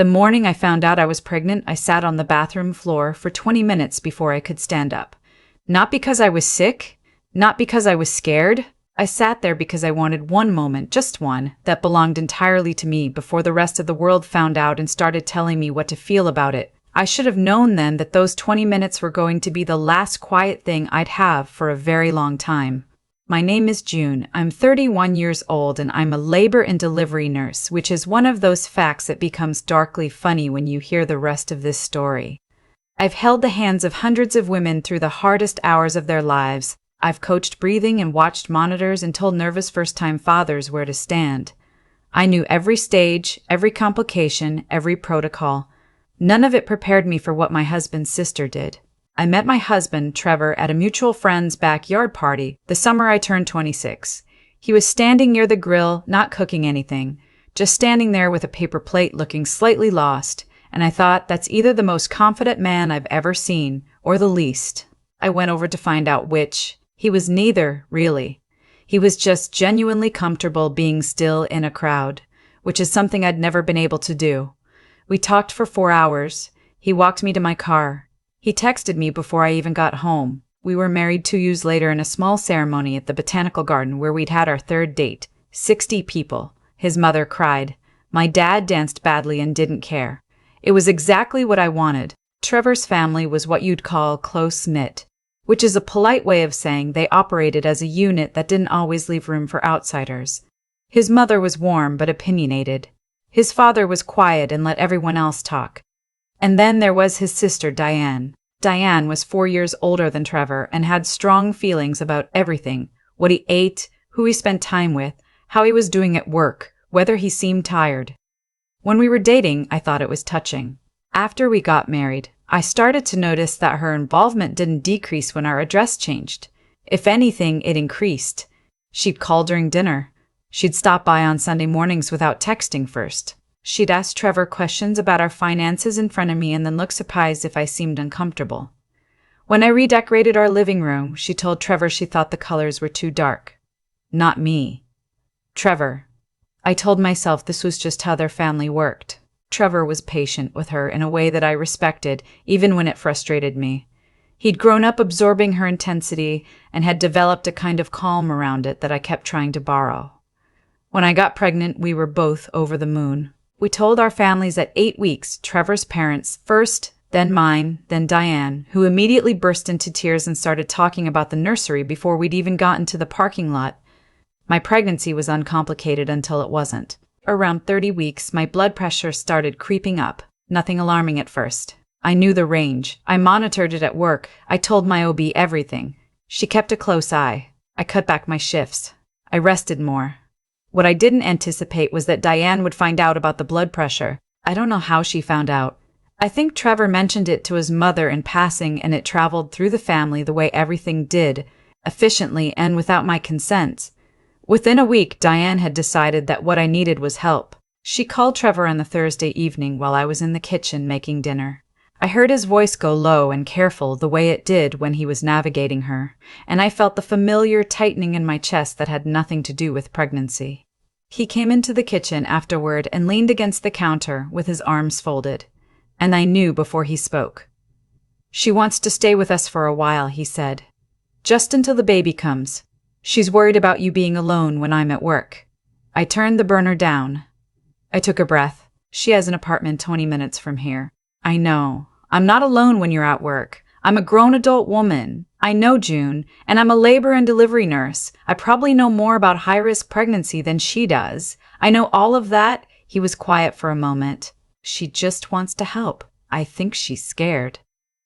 The morning I found out I was pregnant, I sat on the bathroom floor for 20 minutes before I could stand up. Not because I was sick, not because I was scared. I sat there because I wanted one moment, just one, that belonged entirely to me before the rest of the world found out and started telling me what to feel about it. I should have known then that those 20 minutes were going to be the last quiet thing I'd have for a very long time. My name is June. I'm 31 years old and I'm a labor and delivery nurse, which is one of those facts that becomes darkly funny when you hear the rest of this story. I've held the hands of hundreds of women through the hardest hours of their lives. I've coached breathing and watched monitors and told nervous first-time fathers where to stand. I knew every stage, every complication, every protocol. None of it prepared me for what my husband's sister did. I met my husband, Trevor, at a mutual friend's backyard party the summer I turned 26. He was standing near the grill, not cooking anything, just standing there with a paper plate looking slightly lost, and I thought, that's either the most confident man I've ever seen, or the least. I went over to find out which. He was neither, really. He was just genuinely comfortable being still in a crowd, which is something I'd never been able to do. We talked for 4 hours. He walked me to my car. He texted me before I even got home. We were married 2 years later in a small ceremony at the Botanical Garden where we'd had our third date. 60 people. His mother cried. My dad danced badly and didn't care. It was exactly what I wanted. Trevor's family was what you'd call close-knit, which is a polite way of saying they operated as a unit that didn't always leave room for outsiders. His mother was warm but opinionated. His father was quiet and let everyone else talk. And then there was his sister, Diane. Diane was 4 years older than Trevor and had strong feelings about everything: what he ate, who he spent time with, how he was doing at work, whether he seemed tired. When we were dating, I thought it was touching. After we got married, I started to notice that her involvement didn't decrease when our address changed. If anything, it increased. She'd call during dinner. She'd stop by on Sunday mornings without texting first. She'd ask Trevor questions about our finances in front of me and then look surprised if I seemed uncomfortable. When I redecorated our living room, she told Trevor she thought the colors were too dark. Not me. Trevor. I told myself this was just how their family worked. Trevor was patient with her in a way that I respected, even when it frustrated me. He'd grown up absorbing her intensity and had developed a kind of calm around it that I kept trying to borrow. When I got pregnant, we were both over the moon. We told our families at 8 weeks, Trevor's parents first, then mine, then Diane, who immediately burst into tears and started talking about the nursery before we'd even gotten to the parking lot. My pregnancy was uncomplicated until it wasn't. Around 30 weeks, my blood pressure started creeping up. Nothing alarming at first. I knew the range. I monitored it at work. I told my OB everything. She kept a close eye. I cut back my shifts. I rested more. What I didn't anticipate was that Diane would find out about the blood pressure. I don't know how she found out. I think Trevor mentioned it to his mother in passing and it traveled through the family the way everything did, efficiently and without my consent. Within a week, Diane had decided that what I needed was help. She called Trevor on the Thursday evening while I was in the kitchen making dinner. I heard his voice go low and careful the way it did when he was navigating her, and I felt the familiar tightening in my chest that had nothing to do with pregnancy. He came into the kitchen afterward and leaned against the counter with his arms folded, and I knew before he spoke. She wants to stay with us for a while, he said. Just until the baby comes. She's worried about you being alone when I'm at work. I turned the burner down. I took a breath. She has an apartment 20 minutes from here. I know. I'm not alone when you're at work. I'm a grown adult woman. I know June, and I'm a labor and delivery nurse. I probably know more about high-risk pregnancy than she does. I know all of that. He was quiet for a moment. She just wants to help. I think she's scared.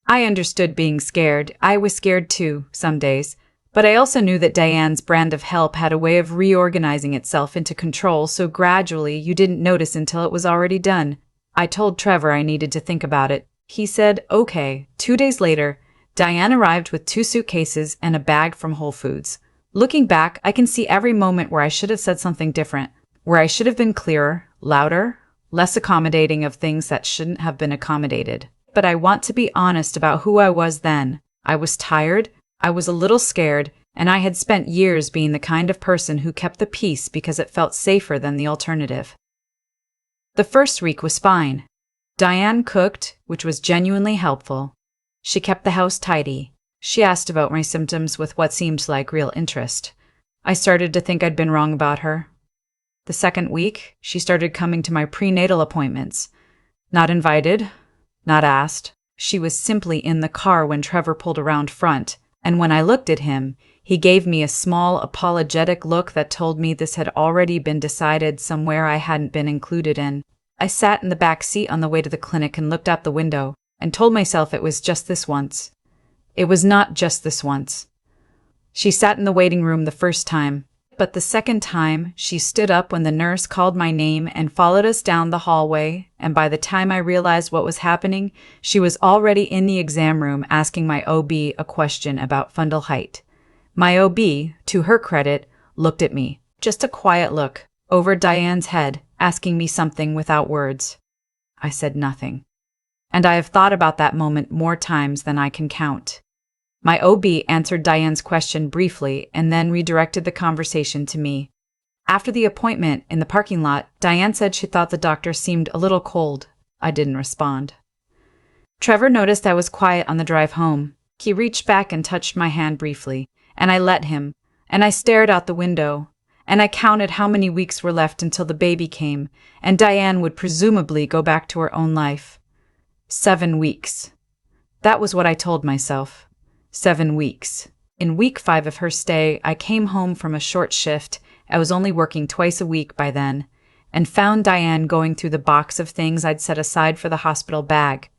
I understood being scared. I was scared too, some days. But I also knew that Diane's brand of help had a way of reorganizing itself into control so gradually you didn't notice until it was already done. I told Trevor I needed to think about it. He said, okay. 2 days later, Diane arrived with 2 suitcases and a bag from Whole Foods. Looking back, I can see every moment where I should have said something different, where I should have been clearer, louder, less accommodating of things that shouldn't have been accommodated. But I want to be honest about who I was then. I was tired, I was a little scared, and I had spent years being the kind of person who kept the peace because it felt safer than the alternative. The first week was fine. Diane cooked, which was genuinely helpful. She kept the house tidy. She asked about my symptoms with what seemed like real interest. I started to think I'd been wrong about her. The second week, she started coming to my prenatal appointments. Not invited, not asked. She was simply in the car when Trevor pulled around front, and when I looked at him, he gave me a small, apologetic look that told me this had already been decided somewhere I hadn't been included in. I sat in the back seat on the way to the clinic and looked out the window, and told myself it was just this once. It was not just this once. She sat in the waiting room the first time, but the second time, she stood up when the nurse called my name and followed us down the hallway, and by the time I realized what was happening, she was already in the exam room asking my OB a question about fundal height. My OB, to her credit, looked at me, just a quiet look, over Diane's head, asking me something without words. I said nothing. And I have thought about that moment more times than I can count. My OB answered Diane's question briefly and then redirected the conversation to me. After the appointment in the parking lot, Diane said she thought the doctor seemed a little cold. I didn't respond. Trevor noticed I was quiet on the drive home. He reached back and touched my hand briefly, and I let him, and I stared out the window, and I counted how many weeks were left until the baby came, and Diane would presumably go back to her own life. 7 weeks. That was what I told myself. 7 weeks. In week 5 of her stay, I came home from a short shift. I was only working twice a week by then, and found Diane going through the box of things I'd set aside for the hospital bag.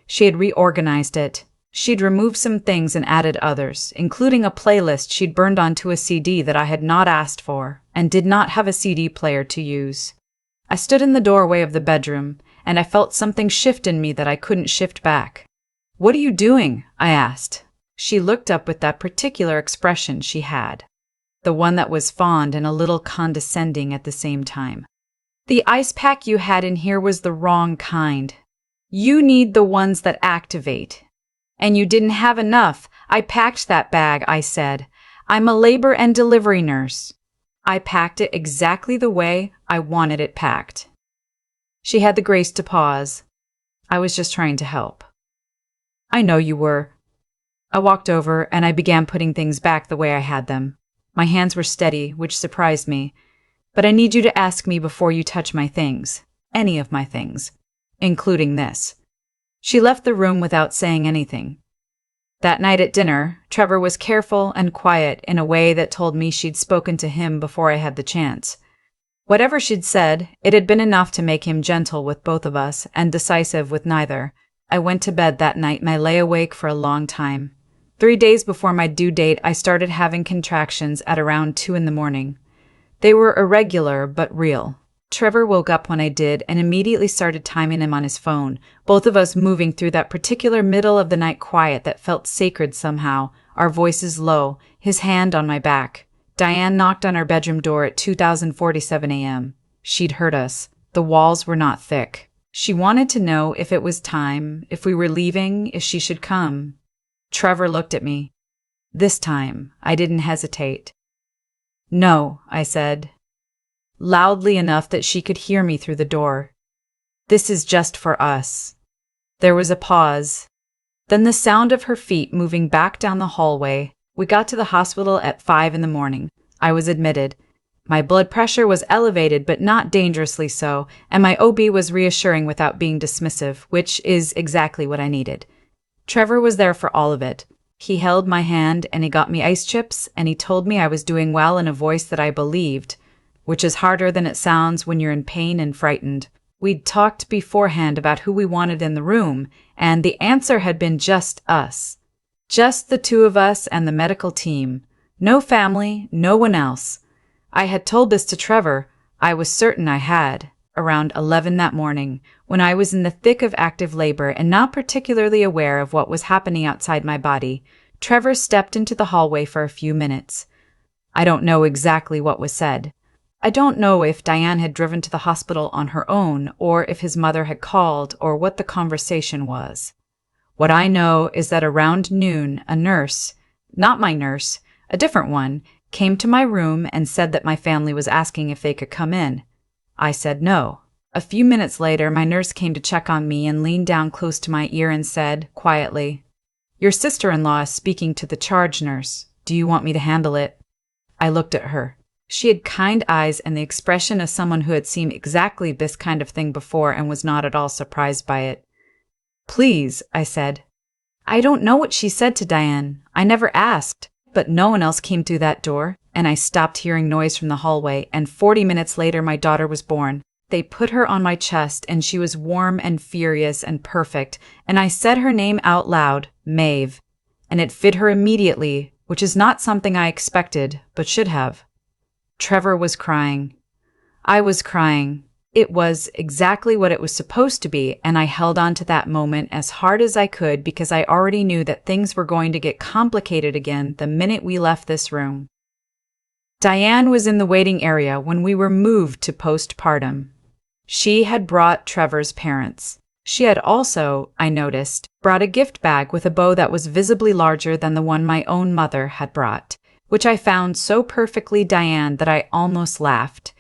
She had reorganized it. She'd removed some things and added others, including a playlist she'd burned onto a CD that I had not asked for, and did not have a CD player to use. I stood in the doorway of the bedroom, and I felt something shift in me that I couldn't shift back. "What are you doing?" I asked. She looked up with that particular expression she had, the one that was fond and a little condescending at the same time. "The ice pack you had in here was the wrong kind. You need the ones that activate. And you didn't have enough. I packed that bag," I said. "I'm a labor and delivery nurse. I packed it exactly the way I wanted it packed." She had the grace to pause. "I was just trying to help." "I know you were." I walked over and I began putting things back the way I had them. My hands were steady, which surprised me. "But I need you to ask me before you touch my things. Any of my things. Including this." She left the room without saying anything. That night at dinner, Trevor was careful and quiet in a way that told me she'd spoken to him before I had the chance. Whatever she'd said, it had been enough to make him gentle with both of us and decisive with neither. I went to bed that night and I lay awake for a long time. 3 days before my due date, I started having contractions at around 2 in the morning. They were irregular but real. Trevor woke up when I did and immediately started timing him on his phone, both of us moving through that particular middle-of-the-night quiet that felt sacred somehow, our voices low, his hand on my back. Diane knocked on our bedroom door at 2047 a.m. She'd heard us. The walls were not thick. She wanted to know if it was time, if we were leaving, if she should come. Trevor looked at me. This time, I didn't hesitate. "No," I said, loudly enough that she could hear me through the door. "This is just for us." There was a pause. Then the sound of her feet moving back down the hallway. We got to the hospital at 5 in the morning. I was admitted. My blood pressure was elevated but not dangerously so, and my OB was reassuring without being dismissive, which is exactly what I needed. Trevor was there for all of it. He held my hand and he got me ice chips and he told me I was doing well in a voice that I believed, which is harder than it sounds when you're in pain and frightened. We'd talked beforehand about who we wanted in the room, and the answer had been just us. Just the two of us and the medical team. No family, no one else. I had told this to Trevor. I was certain I had, around 11 that morning, when I was in the thick of active labor and not particularly aware of what was happening outside my body. Trevor stepped into the hallway for a few minutes. I don't know exactly what was said. I don't know if Diane had driven to the hospital on her own or if his mother had called or what the conversation was. What I know is that around noon, a nurse, not my nurse, a different one, came to my room and said that my family was asking if they could come in. I said no. A few minutes later, my nurse came to check on me and leaned down close to my ear and said, quietly, "Your sister-in-law is speaking to the charge nurse. Do you want me to handle it?" I looked at her. She had kind eyes and the expression of someone who had seen exactly this kind of thing before and was not at all surprised by it. "Please," I said. I don't know what she said to Diane. I never asked, but no one else came through that door, and I stopped hearing noise from the hallway, and 40 minutes later my daughter was born. They put her on my chest, and she was warm and furious and perfect, and I said her name out loud, Maeve, and it fit her immediately, which is not something I expected, but should have. Trevor was crying. I was crying. It was exactly what it was supposed to be, and I held on to that moment as hard as I could because I already knew that things were going to get complicated again the minute we left this room. Diane was in the waiting area when we were moved to postpartum. She had brought Trevor's parents. She had also, I noticed, brought a gift bag with a bow that was visibly larger than the one my own mother had brought, which I found so perfectly Diane that I almost laughed.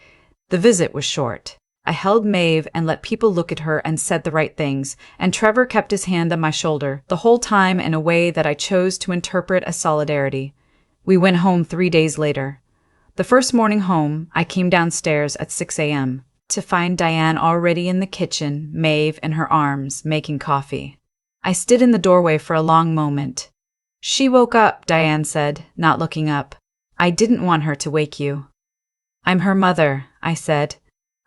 The visit was short. I held Maeve and let people look at her and said the right things, and Trevor kept his hand on my shoulder the whole time in a way that I chose to interpret as solidarity. We went home 3 days later. The first morning home, I came downstairs at 6 a.m. to find Diane already in the kitchen, Maeve in her arms, making coffee. I stood in the doorway for a long moment. "She woke up," Diane said, not looking up. "I didn't want her to wake you." "I'm her mother," I said.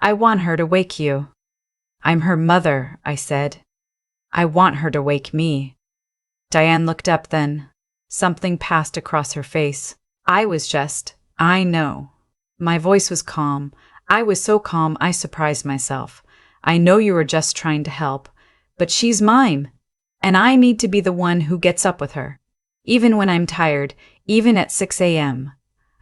"I want her to wake you." "I'm her mother," I said. "I want her to wake me." Diane looked up then. Something passed across her face. I know. My voice was calm. I was so calm I surprised myself. "I know you were just trying to help, but she's mine, and I need to be the one who gets up with her, even when I'm tired, even at 6 a.m.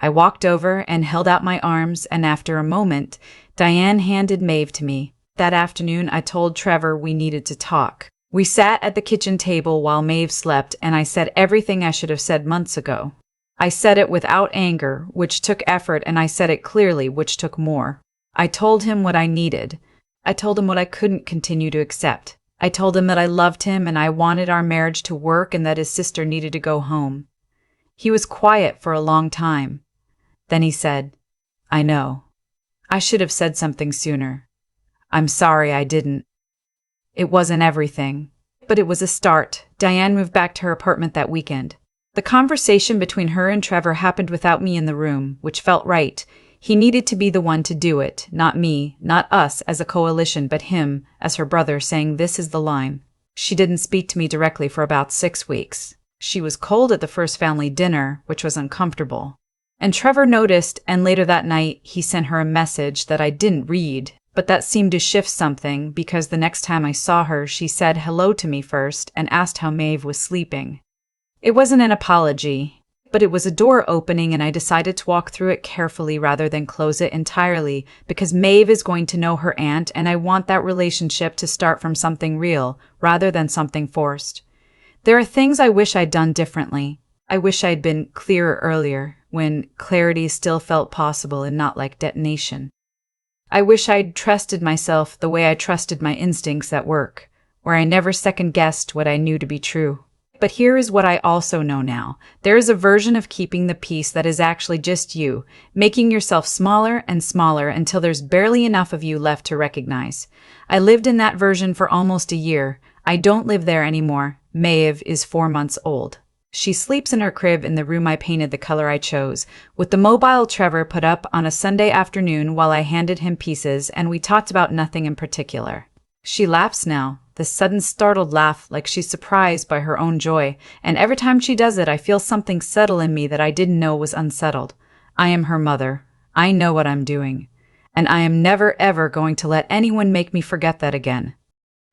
I walked over and held out my arms, and after a moment, Diane handed Maeve to me. That afternoon, I told Trevor we needed to talk. We sat at the kitchen table while Maeve slept, and I said everything I should have said months ago. I said it without anger, which took effort, and I said it clearly, which took more. I told him what I needed. I told him what I couldn't continue to accept. I told him that I loved him and I wanted our marriage to work and that his sister needed to go home. He was quiet for a long time. Then he said, "I know. I should have said something sooner. I'm sorry I didn't. It wasn't everything, but it was a start." Diane moved back to her apartment that weekend. The conversation between her and Trevor happened without me in the room, which felt right. He needed to be the one to do it, not me, not us as a coalition, but him, as her brother, saying this is the line. She didn't speak to me directly for about 6 weeks. She was cold at the first family dinner, which was uncomfortable. And Trevor noticed, and later that night, he sent her a message that I didn't read, but that seemed to shift something because the next time I saw her, she said hello to me first and asked how Maeve was sleeping. It wasn't an apology, but it was a door opening, and I decided to walk through it carefully rather than close it entirely because Maeve is going to know her aunt, and I want that relationship to start from something real rather than something forced. There are things I wish I'd done differently. I wish I'd been clearer earlier, when clarity still felt possible and not like detonation. I wish I'd trusted myself the way I trusted my instincts at work, where I never second-guessed what I knew to be true. But here is what I also know now. There is a version of keeping the peace that is actually just you, making yourself smaller and smaller until there's barely enough of you left to recognize. I lived in that version for almost a year. I don't live there anymore. Maeve is 4 months old. She sleeps in her crib in the room I painted the color I chose, with the mobile Trevor put up on a Sunday afternoon while I handed him pieces, and we talked about nothing in particular. She laughs now, this sudden startled laugh like she's surprised by her own joy, and every time she does it I feel something settle in me that I didn't know was unsettled. I am her mother. I know what I'm doing. And I am never ever going to let anyone make me forget that again.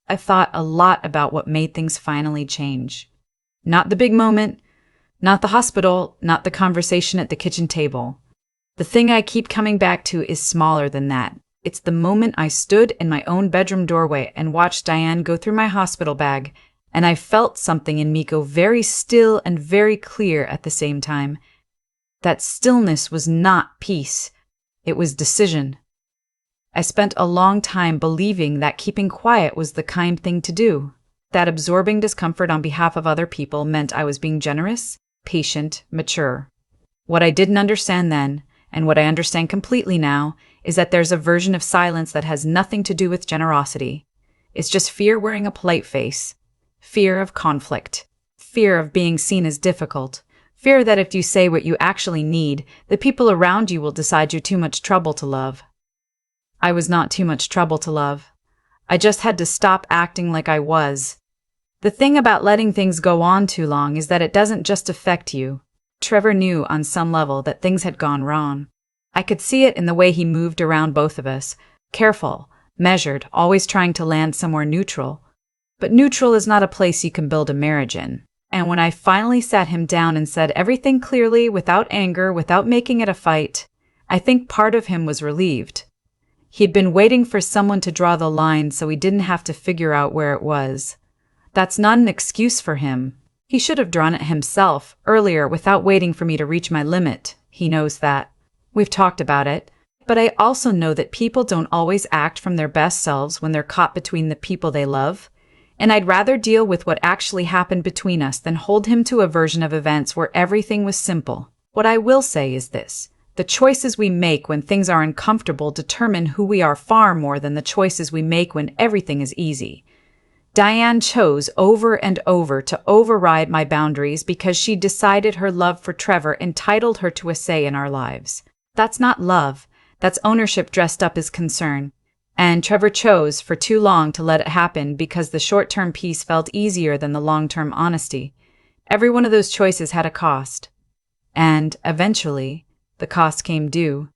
I thought a lot about what made things finally change. Not the big moment, not the hospital, not the conversation at the kitchen table. The thing I keep coming back to is smaller than that. It's the moment I stood in my own bedroom doorway and watched Diane go through my hospital bag, and I felt something in me go very still and very clear at the same time. That stillness was not peace. It was decision. I spent a long time believing that keeping quiet was the kind thing to do, that absorbing discomfort on behalf of other people meant I was being generous, patient, mature. What I didn't understand then, and what I understand completely now, is that there's a version of silence that has nothing to do with generosity. It's just fear wearing a polite face, fear of conflict, fear of being seen as difficult, fear that if you say what you actually need, the people around you will decide you're too much trouble to love. I was not too much trouble to love. I just had to stop acting like I was. The thing about letting things go on too long is that it doesn't just affect you. Trevor knew on some level that things had gone wrong. I could see it in the way he moved around both of us, careful, measured, always trying to land somewhere neutral. But neutral is not a place you can build a marriage in. And when I finally sat him down and said everything clearly, without anger, without making it a fight, I think part of him was relieved. He'd been waiting for someone to draw the line so he didn't have to figure out where it was. That's not an excuse for him. He should have drawn it himself, earlier, without waiting for me to reach my limit. He knows that. We've talked about it. But I also know that people don't always act from their best selves when they're caught between the people they love. And I'd rather deal with what actually happened between us than hold him to a version of events where everything was simple. What I will say is this. The choices we make when things are uncomfortable determine who we are far more than the choices we make when everything is easy. Diane chose over and over to override my boundaries because she decided her love for Trevor entitled her to a say in our lives. That's not love. That's ownership dressed up as concern. And Trevor chose for too long to let it happen because the short-term peace felt easier than the long-term honesty. Every one of those choices had a cost. And, eventually, the cost came due.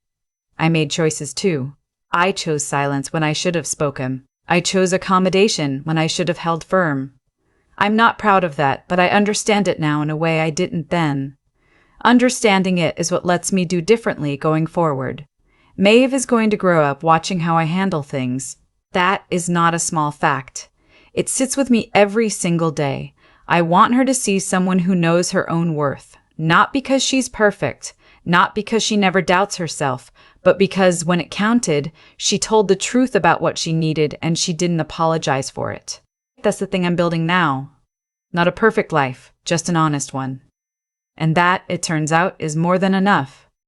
I made choices too. I chose silence when I should have spoken. I chose accommodation when I should have held firm. I'm not proud of that, but I understand it now in a way I didn't then. Understanding it is what lets me do differently going forward. Maeve is going to grow up watching how I handle things. That is not a small fact. It sits with me every single day. I want her to see someone who knows her own worth, not because she's perfect, not because she never doubts herself, but because when it counted, she told the truth about what she needed and she didn't apologize for it. That's the thing I'm building now. Not a perfect life, just an honest one. And that, it turns out, is more than enough.